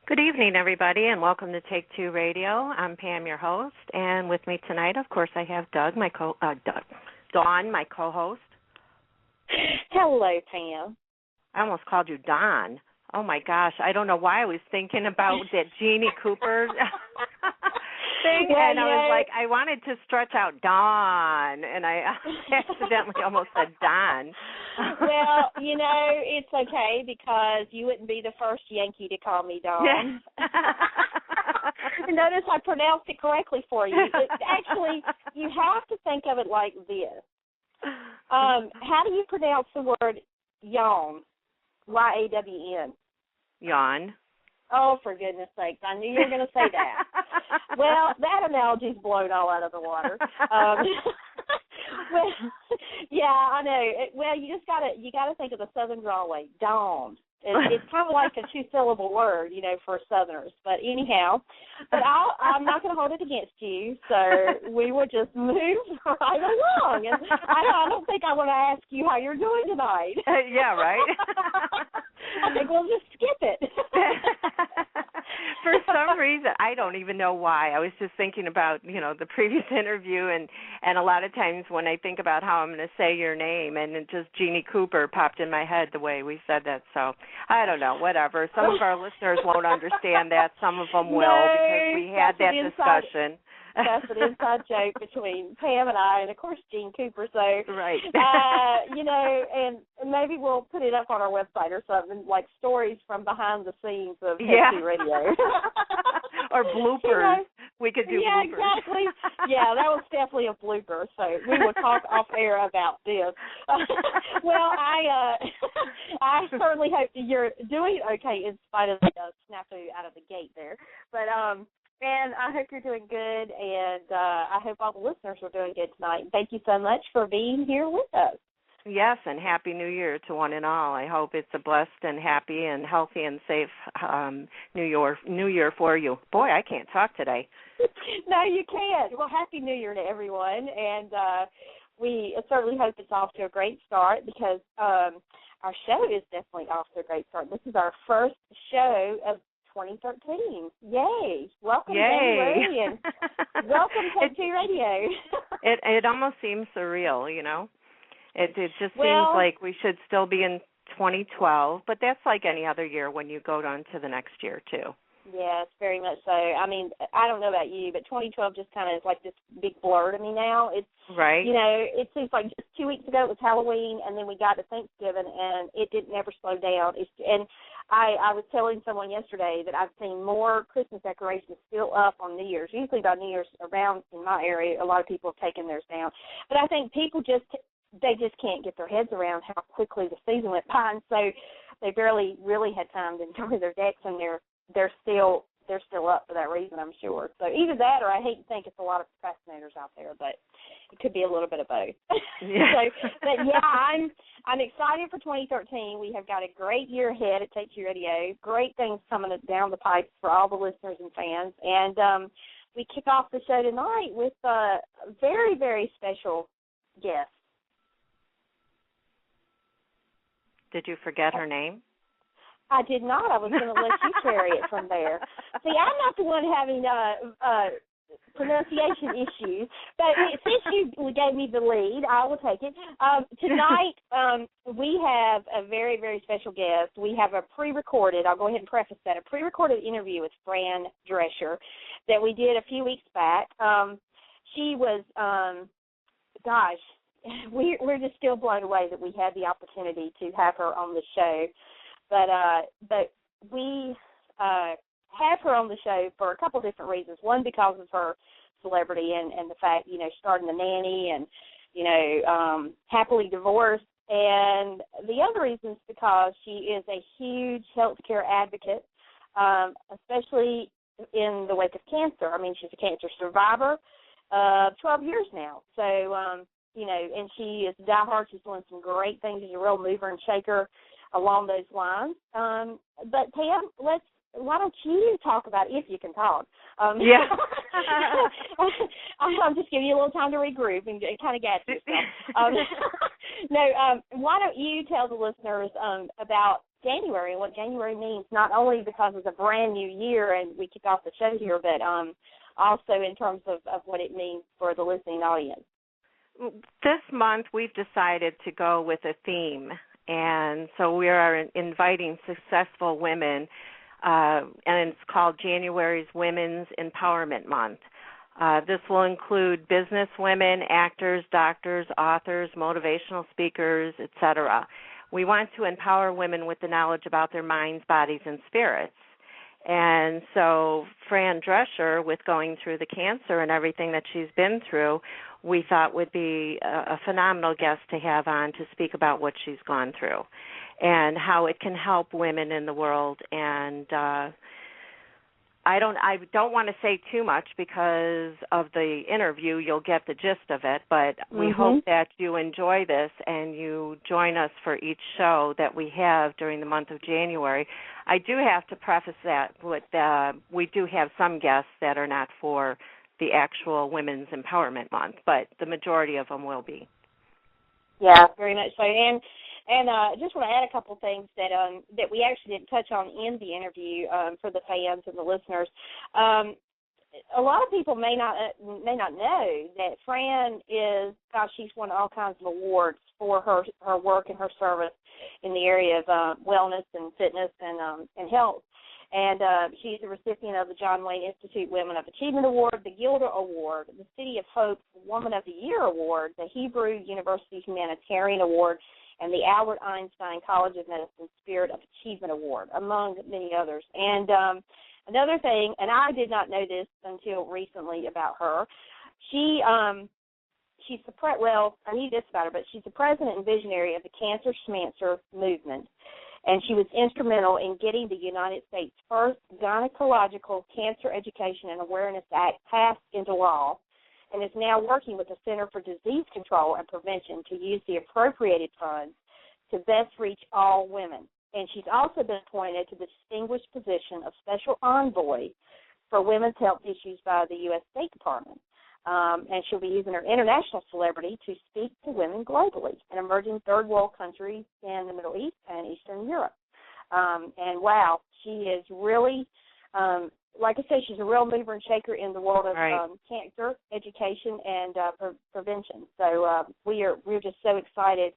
Good evening, everybody, and welcome to Take Two Radio. I'm Pam, your host, and with me tonight, of course, I have Dawn, my co-host. Hello, Pam. I almost called you Don. Oh my gosh, I don't know why I was thinking about that Jeannie Cooper thing, and I was like, I wanted to stretch out Dawn, and I accidentally almost said Don. Well, it's okay because you wouldn't be the first Yankee to call me Dawn. Notice I pronounced it correctly for you. Actually, you have to think of it like this. How do you pronounce the word yawn? Y-A-W-N. Yawn. Oh, for goodness sakes. I knew you were going to say that. Well, that analogy's blown all out of the water. Well, yeah, I know. Well, you gotta think of the Southern drawl way. Dawned. It's kind of like a two-syllable word, for Southerners. But anyhow, I'm not going to hold it against you, so we will just move right along. And I don't think I want to ask you how you're doing tonight. Yeah, right? I think we'll just skip it. For some reason, I don't even know why. I was just thinking about, the previous interview, and a lot of times when I think about how I'm going to say your name, and it just Jeannie Cooper popped in my head the way we said that. So I don't know, whatever. Some of our listeners won't understand that. Some of them will because we had that discussion. That's an inside joke between Pam and I, and of course Jean Cooper. So, right. And maybe we'll put it up on our website or something, like stories from behind the scenes of KC Radio. Or bloopers. We could do bloopers. Yeah, exactly. Yeah, that was definitely a blooper. So we will talk off air about this. Well, I certainly hope that you're doing okay in spite of the snafu out of the gate there. But and I hope you're doing good, and I hope all the listeners are doing good tonight. Thank you so much for being here with us. Yes, and Happy New Year to one and all. I hope it's a blessed and happy and healthy and safe New Year for you. Boy, I can't talk today. No, you can't. Well, Happy New Year to everyone, and we certainly hope it's off to a great start because our show is definitely off to a great start. This is our first show of 2013. Yay. Welcome, January, and welcome to Take Two Radio. It almost seems surreal, It just seems like we should still be in 2012, but that's like any other year when you go on to the next year, too. Yes, very much so. I mean, I don't know about you, but 2012 just kind of is like this big blur to me now. It's right. It seems like just 2 weeks ago it was Halloween, and then we got to Thanksgiving, and it didn't ever slow down. And I was telling someone yesterday that I've seen more Christmas decorations still up on New Year's. Usually by New Year's around in my area, a lot of people have taken theirs down. But I think people just can't get their heads around how quickly the season went by, and so they barely really had time to enjoy their decks, and they're still up for that reason, I'm sure. So either that, or I hate to think it's a lot of procrastinators out there, but it could be a little bit of both. Yeah. But yeah, I'm excited for 2013. We have got a great year ahead at Take Two Radio. Great things coming down the pipes for all the listeners and fans, and we kick off the show tonight with a very, very special guest. Did you forget her name? I did not. I was going to let you carry it from there. See, I'm not the one having pronunciation issues, but since you gave me the lead, I will take it. Tonight, we have a very, very special guest. We have a pre-recorded, I'll go ahead and preface that, a pre-recorded interview with Fran Drescher that we did a few weeks back. She was, we're just still blown away that we had the opportunity to have her on the show. But we have her on the show for a couple of different reasons. One, because of her celebrity and the fact, starting the nanny and, happily divorced. And the other reason is because she is a huge healthcare advocate, especially in the wake of cancer. I mean, she's a cancer survivor of 12 years now. So, and she is diehard. She's doing some great things. She's a real mover and shaker along those lines. But Pam, why don't you talk about, if you can talk? Yeah. I'll just give you a little time to regroup and kind of get yourself. Why don't you tell the listeners about January and what January means, not only because it's a brand new year and we kick off the show here, but also in terms of what it means for the listening audience. This month we've decided to go with a theme, and so we are inviting successful women, and it's called January's Women's Empowerment Month. This will include business women, actors, doctors, authors, motivational speakers, etc. We want to empower women with the knowledge about their minds, bodies, and spirits. And so Fran Drescher, with going through the cancer and everything that she's been through, we thought would be a phenomenal guest to have on to speak about what she's gone through and how it can help women in the world. And I don't want to say too much because of the interview. You'll get the gist of it, but we hope that you enjoy this and you join us for each show that we have during the month of January. I do have to preface that with we do have some guests that are not for the actual Women's Empowerment Month, but the majority of them will be. Yeah, very much so. And I just want to add a couple things that we actually didn't touch on in the interview for the fans and the listeners. A lot of people may not know that Fran she's won all kinds of awards for her work and her service in the area of wellness and fitness and health. And she's a recipient of the John Wayne Institute Women of Achievement Award, the Gilder Award, the City of Hope Woman of the Year Award, the Hebrew University Humanitarian Award, and the Albert Einstein College of Medicine Spirit of Achievement Award, among many others. And another thing, and I did not know this until recently about her, I knew this about her, but she's the president and visionary of the Cancer Schmancer Movement, and she was instrumental in getting the United States' first Gynecological Cancer Education and Awareness Act passed into law, and is now working with the Center for Disease Control and Prevention to use the appropriated funds to best reach all women. And she's also been appointed to the distinguished position of Special Envoy for Women's Health Issues by the U.S. State Department. And she'll be using her international celebrity to speak to women globally in emerging third world countries in the Middle East and Eastern Europe. And wow, she is really, like I said, she's a real mover and shaker in the world of cancer education and prevention. So we're just so excited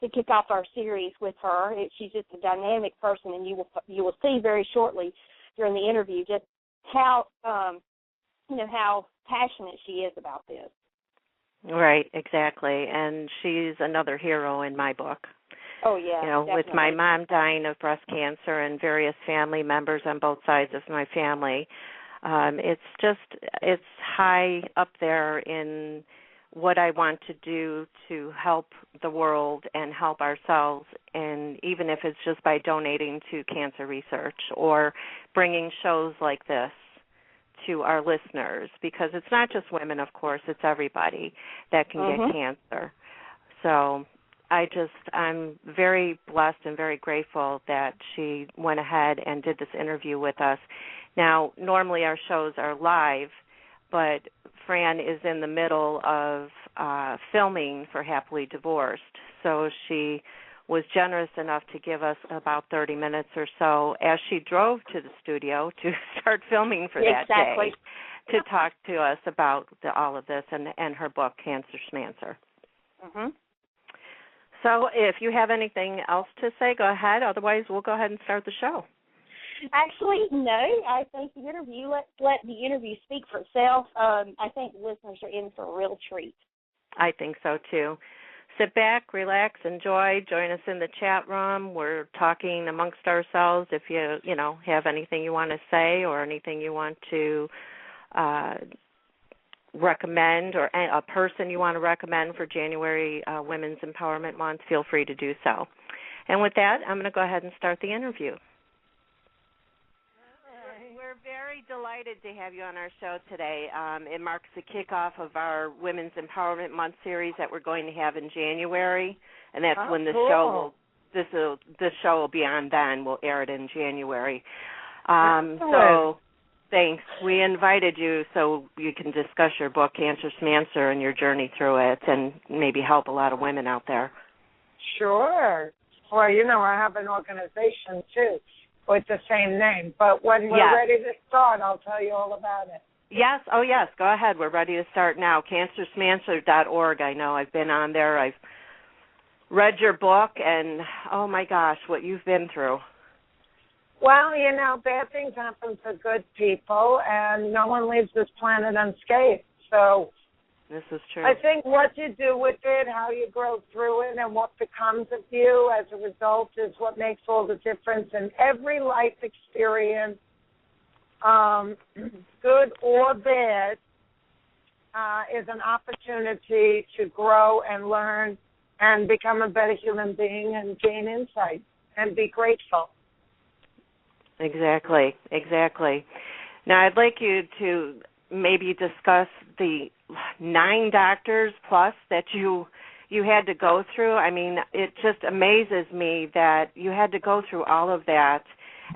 to kick off our series with her. She's just a dynamic person, and you will see very shortly during the interview just how how passionate she is about this. Right, exactly. And she's another hero in my book. Oh, yeah. Definitely. With my mom dying of breast cancer and various family members on both sides of my family, it's high up there in what I want to do to help the world and help ourselves, and even if it's just by donating to cancer research or bringing shows like this to our listeners, because it's not just women, of course, it's everybody that can get cancer. So I'm very blessed and very grateful that she went ahead and did this interview with us. Now, normally our shows are live, but Fran is in the middle of filming for Happily Divorced, so she was generous enough to give us about 30 minutes or so as she drove to the studio to start filming for that day to talk to us about all of this and her book, Cancer Schmancer. So if you have anything else to say, go ahead. Otherwise, we'll go ahead and start the show. Actually, no. I think the interview, let the interview speak for itself. I think listeners are in for a real treat. I think so, too. Sit back, relax, enjoy. Join us in the chat room. We're talking amongst ourselves. If you have anything you want to say or anything you want to recommend, or a person you want to recommend for January Women's Empowerment Month, feel free to do so. And with that, I'm going to go ahead and start the interview. We're very delighted to have you on our show today. It marks the kickoff of our Women's Empowerment Month series that we're going to have in January, and that's when the show will be on then. We'll air it in January. So thanks. We invited you so you can discuss your book, Cancer Schmancer, and your journey through it, and maybe help a lot of women out there. Sure. Well, I have an organization, too, with the same name. But when we're ready to start, I'll tell you all about it. Yes. Oh, yes. Go ahead. We're ready to start now. CancerSchmancer.org. I know. I've been on there. I've read your book, and, oh, my gosh, what you've been through. Well, bad things happen to good people, and no one leaves this planet unscathed. So this is true. I think what you do with it, how you grow through it, and what becomes of you as a result is what makes all the difference. And every life experience, good or bad, is an opportunity to grow and learn and become a better human being and gain insight and be grateful. Exactly. Now, I'd like you to maybe discuss the 9 doctors plus that you had to go through. I mean, it just amazes me that you had to go through all of that,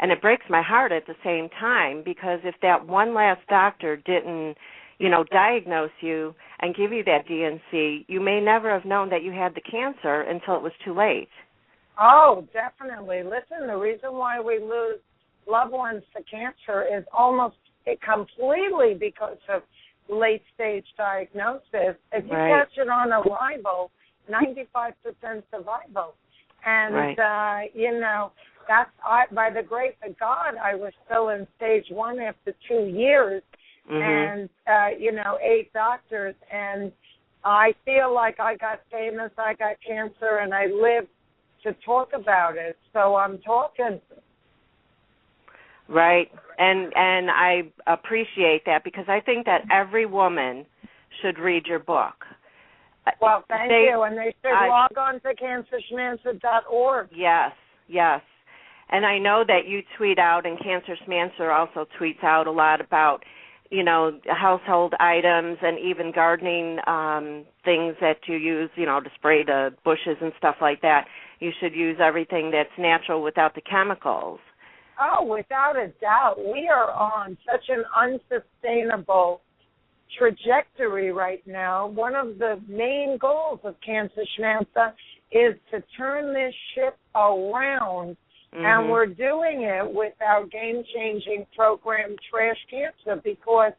and it breaks my heart at the same time, because if that one last doctor didn't, diagnose you and give you that DNC, you may never have known that you had the cancer until it was too late. Oh, definitely. Listen, the reason why we lose loved ones to cancer is almost completely because of late-stage diagnosis. If you catch it on arrival, 95% survival. And, that's by the grace of God, I was still in stage 1 after 2 years and, 8 doctors. And I feel like I got famous, I got cancer, and I lived to talk about it. So I'm talking. Right, and I appreciate that, because I think that every woman should read your book. Well, thank you, and they should log on to CancerSchmancer.org. Yes, and I know that you tweet out, and Cancer Schmancer also tweets out a lot about, household items and even gardening things that you use, to spray the bushes and stuff like that. You should use everything that's natural without the chemicals. Oh, without a doubt. We are on such an unsustainable trajectory right now. One of the main goals of Cancer Schmancer is to turn this ship around, and we're doing it with our game-changing program, Trash Cancer, because,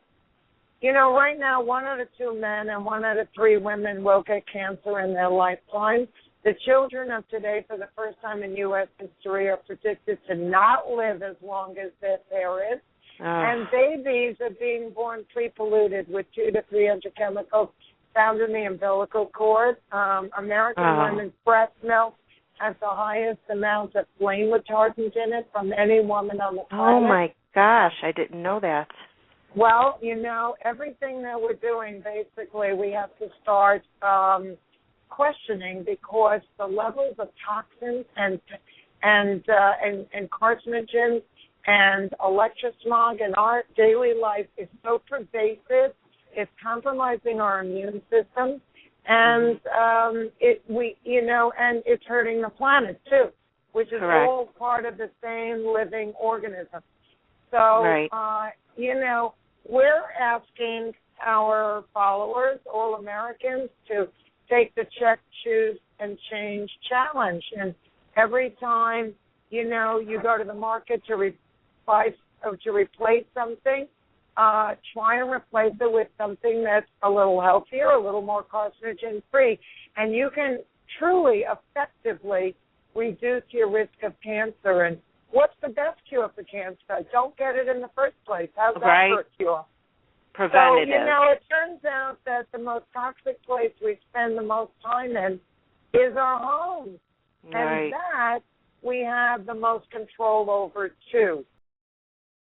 right now 1 out of 2 men and 1 out of 3 women will get cancer in their lifetime. The children of today, for the first time in U.S. history, are predicted to not live as long as their parents. And babies are being born pre-polluted with 200 to 300 chemicals found in the umbilical cord. American women's breast milk has the highest amount of flame retardant in it from any woman on the planet. Oh, my gosh, I didn't know that. Well, everything that we're doing, basically, we have to start questioning, because the levels of toxins and carcinogens and electrosmog in our daily life is so pervasive, it's compromising our immune system, and and it's hurting the planet too, which is all part of the same living organism. So, we're asking our followers, all Americans, to take the check, choose, and change challenge. And every time, you go to the market to replace something, try and replace it with something that's a little healthier, a little more carcinogen-free. And you can truly, effectively reduce your risk of cancer. And what's the best cure for cancer? Don't get it in the first place. How's that for a cure? Preventative. So, it turns out that the most toxic place we spend the most time in is our homes. And that we have the most control over, too.